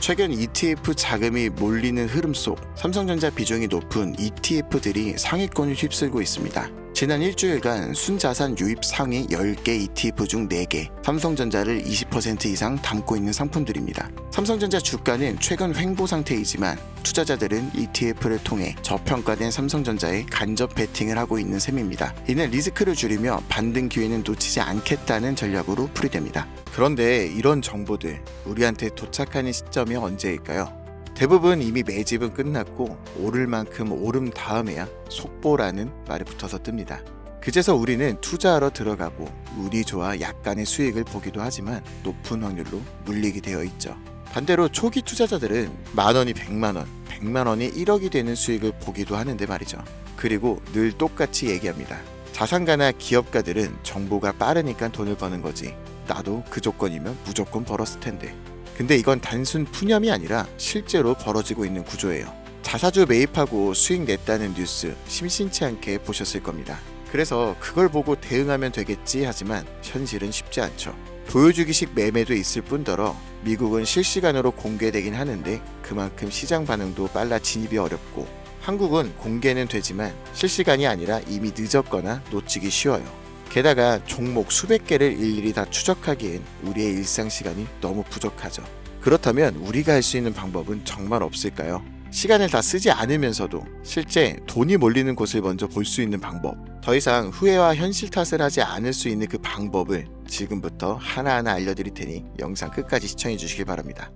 최근 ETF 자금이 몰리는 흐름 속 삼성전자 비중이 높은 ETF들이 상위권을 휩쓸고 있습니다. 지난 일주일간 순자산 유입 상위 10개 ETF 중 4개, 삼성전자를 20% 이상 담고 있는 상품들입니다. 삼성전자 주가는 최근 횡보 상태이지만 투자자들은 ETF를 통해 저평가된 삼성전자에 간접 베팅을 하고 있는 셈입니다. 이는 리스크를 줄이며 반등 기회는 놓치지 않겠다는 전략으로 풀이됩니다. 그런데 이런 정보들 우리한테 도착하는 시점이 언제일까요? 대부분 이미 매집은 끝났고 오를 만큼 오름 다음에야 속보라는 말이 붙어서 뜹니다. 그제서 우리는 투자하러 들어가고 운이 좋아 약간의 수익을 보기도 하지만 높은 확률로 물리게 되어 있죠. 반대로 초기 투자자들은 만원이 100만원, 100만원이 1억이 되는 수익을 보기도 하는데 말이죠. 그리고 늘 똑같이 얘기합니다. 자산가나 기업가들은 정보가 빠르니까 돈을 버는 거지. 나도 그 조건이면 무조건 벌었을 텐데. 근데 이건 단순 푸념이 아니라 실제로 벌어지고 있는 구조예요. 자사주 매입하고 수익 냈다는 뉴스 심심치 않게 보셨을 겁니다. 그래서 그걸 보고 대응하면 되겠지 하지만 현실은 쉽지 않죠. 보여주기식 매매도 있을 뿐더러 미국은 실시간으로 공개되긴 하는데 그만큼 시장 반응도 빨라 진입이 어렵고 한국은 공개는 되지만 실시간이 아니라 이미 늦었거나 놓치기 쉬워요. 게다가 종목 수백 개를 일일이 다 추적하기엔 우리의 일상 시간이 너무 부족하죠. 그렇다면 우리가 할 수 있는 방법은 정말 없을까요? 시간을 다 쓰지 않으면서도 실제 돈이 몰리는 곳을 먼저 볼 수 있는 방법, 더 이상 후회와 현실 탓을 하지 않을 수 있는 그 방법을 지금부터 하나하나 알려드릴 테니 영상 끝까지 시청해 주시길 바랍니다.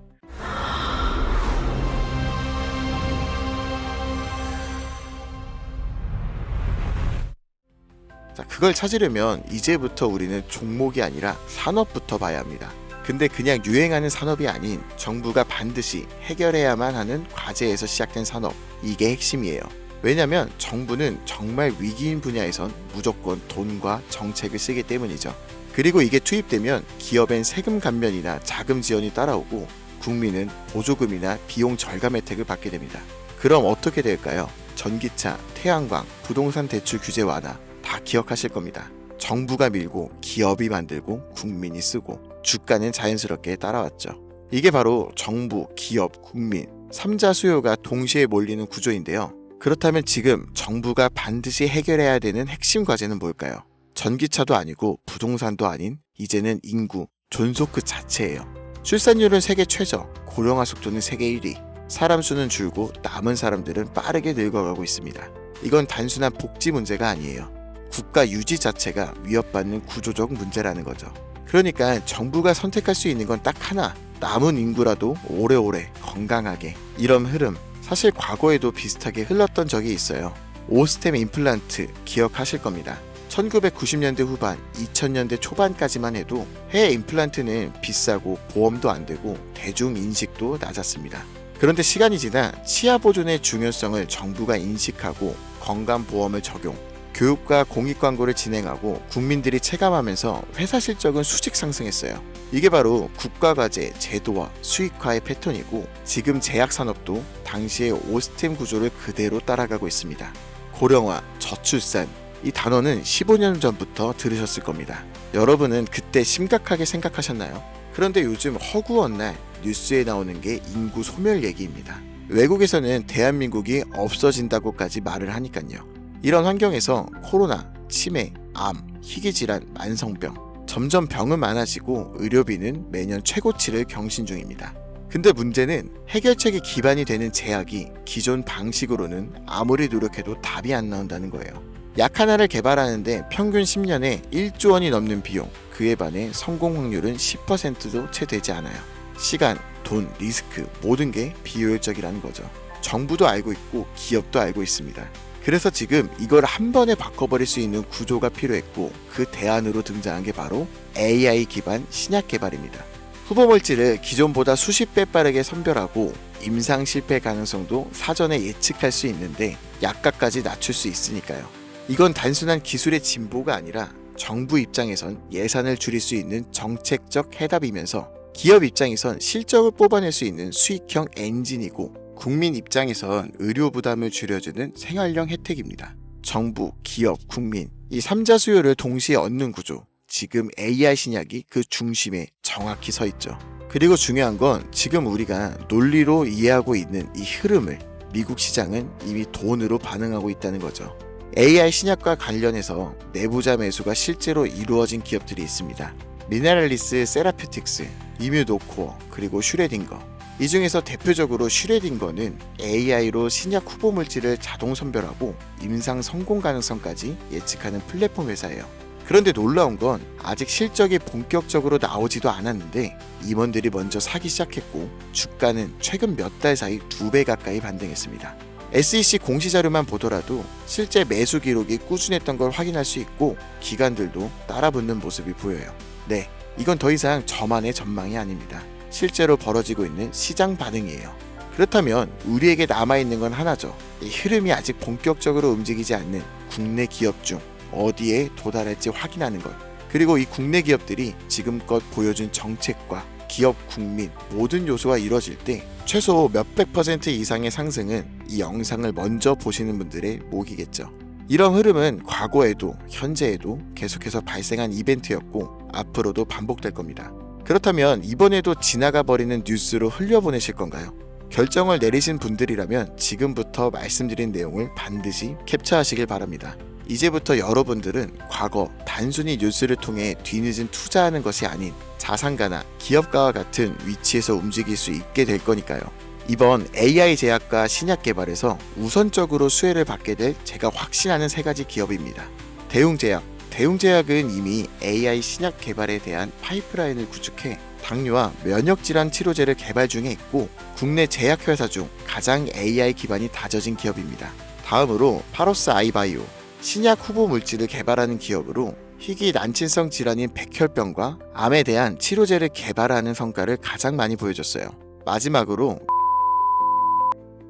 자, 그걸 찾으려면 이제부터 우리는 종목이 아니라 산업부터 봐야 합니다. 근데 그냥 유행하는 산업이 아닌 정부가 반드시 해결해야만 하는 과제에서 시작된 산업, 이게 핵심이에요. 왜냐면 정부는 정말 위기인 분야에선 무조건 돈과 정책을 쓰기 때문이죠. 그리고 이게 투입되면 기업엔 세금 감면이나 자금 지원이 따라오고 국민은 보조금이나 비용 절감 혜택을 받게 됩니다. 그럼 어떻게 될까요? 전기차, 태양광, 부동산 대출 규제 완화 다 기억하실 겁니다. 정부가 밀고 기업이 만들고 국민이 쓰고 주가는 자연스럽게 따라왔죠. 이게 바로 정부, 기업, 국민 3자 수요가 동시에 몰리는 구조인데요. 그렇다면 지금 정부가 반드시 해결해야 되는 핵심 과제는 뭘까요? 전기차도 아니고 부동산도 아닌 이제는 인구, 존속 그 자체예요. 출산율은 세계 최저, 고령화 속도는 세계 1위, 사람 수는 줄고 남은 사람들은 빠르게 늙어가고 있습니다. 이건 단순한 복지 문제가 아니에요. 국가 유지 자체가 위협받는 구조적 문제라는 거죠. 그러니까 정부가 선택할 수 있는 건 딱 하나, 남은 인구라도 오래오래 건강하게. 이런 흐름 사실 과거에도 비슷하게 흘렀던 적이 있어요. 오스템 임플란트 기억하실 겁니다. 1990년대 후반, 2000년대 초반까지만 해도 해외 임플란트는 비싸고 보험도 안 되고 대중 인식도 낮았습니다. 그런데 시간이 지나 치아 보존의 중요성을 정부가 인식하고 건강보험을 적용, 교육과 공익광고를 진행하고 국민들이 체감하면서 회사 실적은 수직 상승했어요. 이게 바로 국가과제, 제도화, 수익화의 패턴이고 지금 제약산업도 당시의 오스템 구조를 그대로 따라가고 있습니다. 고령화, 저출산, 이 단어는 15년 전부터 들으셨을 겁니다. 여러분은 그때 심각하게 생각하셨나요? 그런데 요즘 허구한 날 뉴스에 나오는 게 인구 소멸 얘기입니다. 외국에서는 대한민국이 없어진다고까지 말을 하니까요. 이런 환경에서 코로나, 치매, 암, 희귀질환, 만성병 점점 병은 많아지고 의료비는 매년 최고치를 경신 중입니다. 근데 문제는 해결책이 기반이 되는 제약이 기존 방식으로는 아무리 노력해도 답이 안 나온다는 거예요. 약 하나를 개발하는데 평균 10년에 1조 원이 넘는 비용, 그에 반해 성공 확률은 10%도 채 되지 않아요. 시간, 돈, 리스크 모든 게 비효율적이라는 거죠. 정부도 알고 있고 기업도 알고 있습니다. 그래서 지금 이걸 한 번에 바꿔버릴 수 있는 구조가 필요했고 그 대안으로 등장한 게 바로 AI 기반 신약 개발입니다. 후보 물질을 기존보다 수십 배 빠르게 선별하고 임상 실패 가능성도 사전에 예측할 수 있는데 약가까지 낮출 수 있으니까요. 이건 단순한 기술의 진보가 아니라 정부 입장에선 예산을 줄일 수 있는 정책적 해답이면서 기업 입장에선 실적을 뽑아낼 수 있는 수익형 엔진이고 국민 입장에선 의료 부담을 줄여주는 생활형 혜택입니다. 정부, 기업, 국민 이 3자 수요를 동시에 얻는 구조, 지금 AI 신약이 그 중심에 정확히 서 있죠. 그리고 중요한 건 지금 우리가 논리로 이해하고 있는 이 흐름을 미국 시장은 이미 돈으로 반응하고 있다는 거죠. AI 신약과 관련해서 내부자 매수가 실제로 이루어진 기업들이 있습니다. 미네랄리스 세라퓨틱스, 이뮤노코어, 그리고 슈레딩거. 이 중에서 대표적으로 슈레딩거는 AI로 신약 후보 물질을 자동 선별하고 임상 성공 가능성까지 예측하는 플랫폼 회사예요. 그런데 놀라운 건 아직 실적이 본격적으로 나오지도 않았는데 임원들이 먼저 사기 시작했고 주가는 최근 몇 달 사이 2배 가까이 반등했습니다. SEC 공시자료만 보더라도 실제 매수 기록이 꾸준했던 걸 확인할 수 있고 기관들도 따라붙는 모습이 보여요. 네, 이건 더 이상 저만의 전망이 아닙니다. 실제로 벌어지고 있는 시장 반응이에요. 그렇다면 우리에게 남아있는 건 하나죠. 이 흐름이 아직 본격적으로 움직이지 않는 국내 기업 중 어디에 도달할지 확인하는 것. 그리고 이 국내 기업들이 지금껏 보여준 정책과 기업, 국민 모든 요소가 이루어질 때 최소 몇백 % 이상의 상승은 이 영상을 먼저 보시는 분들의 목이겠죠. 이런 흐름은 과거에도 현재에도 계속해서 발생한 이벤트였고 앞으로도 반복될 겁니다. 그렇다면 이번에도 지나가 버리는 뉴스로 흘려보내실 건가요? 결정을 내리신 분들이라면 지금부터 말씀드린 내용을 반드시 캡처하시길 바랍니다. 이제부터 여러분들은 과거 단순히 뉴스를 통해 뒤늦은 투자하는 것이 아닌 자산가나 기업가와 같은 위치에서 움직일 수 있게 될 거니까요. 이번 AI 제약과 신약 개발에서 우선적으로 수혜를 받게 될 제가 확신하는 3가지 기업입니다. 대웅제약. 대웅제약은 이미 AI 신약 개발에 대한 파이프라인을 구축해 당뇨와 면역질환 치료제를 개발 중에 있고 국내 제약회사 중 가장 AI 기반이 다져진 기업입니다. 다음으로 파로스 아이바이오. 신약 후보 물질을 개발하는 기업으로 희귀 난치성 질환인 백혈병과 암에 대한 치료제를 개발하는 성과를 가장 많이 보여줬어요. 마지막으로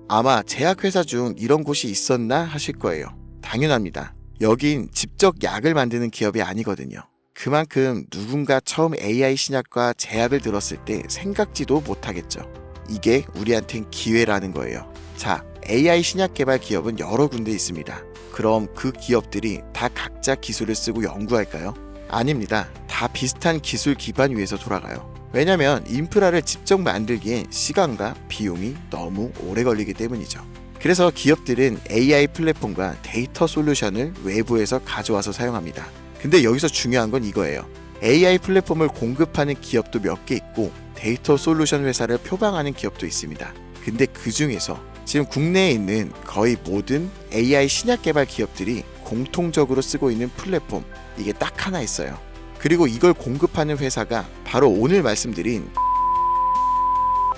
아마 제약회사 중 이런 곳이 있었나 하실 거예요. 당연합니다. 여긴 직접 약을 만드는 기업이 아니거든요. 그만큼 누군가 처음 AI 신약과 제약을 들었을 때 생각지도 못하겠죠. 이게 우리한텐 기회라는 거예요. 자, AI 신약 개발 기업은 여러 군데 있습니다. 그럼 그 기업들이 다 각자 기술을 쓰고 연구할까요? 아닙니다. 다 비슷한 기술 기반 위에서 돌아가요. 왜냐면 인프라를 직접 만들기엔 시간과 비용이 너무 오래 걸리기 때문이죠. 그래서 기업들은 AI 플랫폼과 데이터 솔루션을 외부에서 가져와서 사용합니다. 근데 여기서 중요한 건 이거예요. AI 플랫폼을 공급하는 기업도 몇 개 있고 데이터 솔루션 회사를 표방하는 기업도 있습니다. 근데 그 중에서 지금 국내에 있는 거의 모든 AI 신약 개발 기업들이 공통적으로 쓰고 있는 플랫폼, 이게 딱 하나 있어요. 그리고 이걸 공급하는 회사가 바로 오늘 말씀드린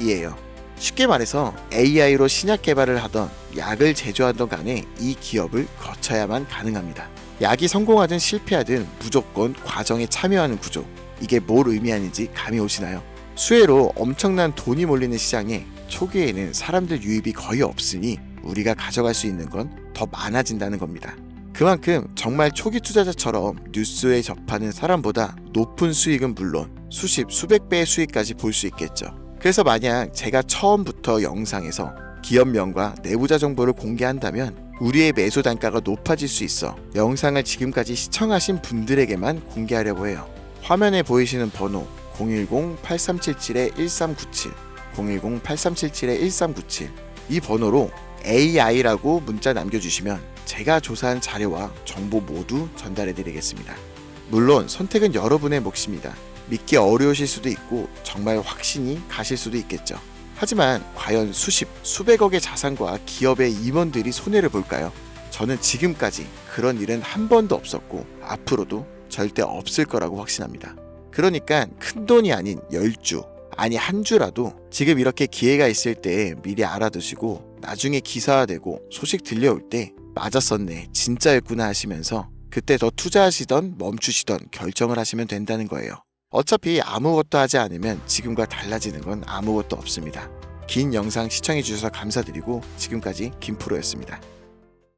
이에요. 쉽게 말해서 AI로 신약 개발을 하던 약을 제조하던 간에 이 기업을 거쳐야만 가능합니다. 약이 성공하든 실패하든 무조건 과정에 참여하는 구조. 이게 뭘 의미하는지 감이 오시나요? 수혜로 엄청난 돈이 몰리는 시장에 초기에는 사람들 유입이 거의 없으니 우리가 가져갈 수 있는 건 더 많아진다는 겁니다. 그만큼 정말 초기 투자자처럼 뉴스에 접하는 사람보다 높은 수익은 물론 수십, 수백 배의 수익까지 볼 수 있겠죠. 그래서 만약 제가 처음부터 영상에서 기업명과 내부자 정보를 공개한다면 우리의 매수 단가가 높아질 수 있어 영상을 지금까지 시청하신 분들에게만 공개하려고 해요. 화면에 보이시는 번호 010-8377-1397 010-8377-1397 이 번호로 AI라고 문자 남겨주시면 제가 조사한 자료와 정보 모두 전달해드리겠습니다. 물론 선택은 여러분의 몫입니다. 믿기 어려우실 수도 있고 정말 확신이 가실 수도 있겠죠. 하지만 과연 수십, 수백억의 자산과 기업의 임원들이 손해를 볼까요? 저는 지금까지 그런 일은 한 번도 없었고 앞으로도 절대 없을 거라고 확신합니다. 그러니까 큰돈이 아닌 10주, 아니 한 주라도 지금 이렇게 기회가 있을 때 미리 알아두시고 나중에 기사화되고 소식 들려올 때 맞았었네, 진짜였구나 하시면서 그때 더 투자하시던 멈추시던 결정을 하시면 된다는 거예요. 어차피 아무것도 하지 않으면 지금과 달라지는 건 아무것도 없습니다. 긴 영상 시청해주셔서 감사드리고 지금까지 김프로였습니다.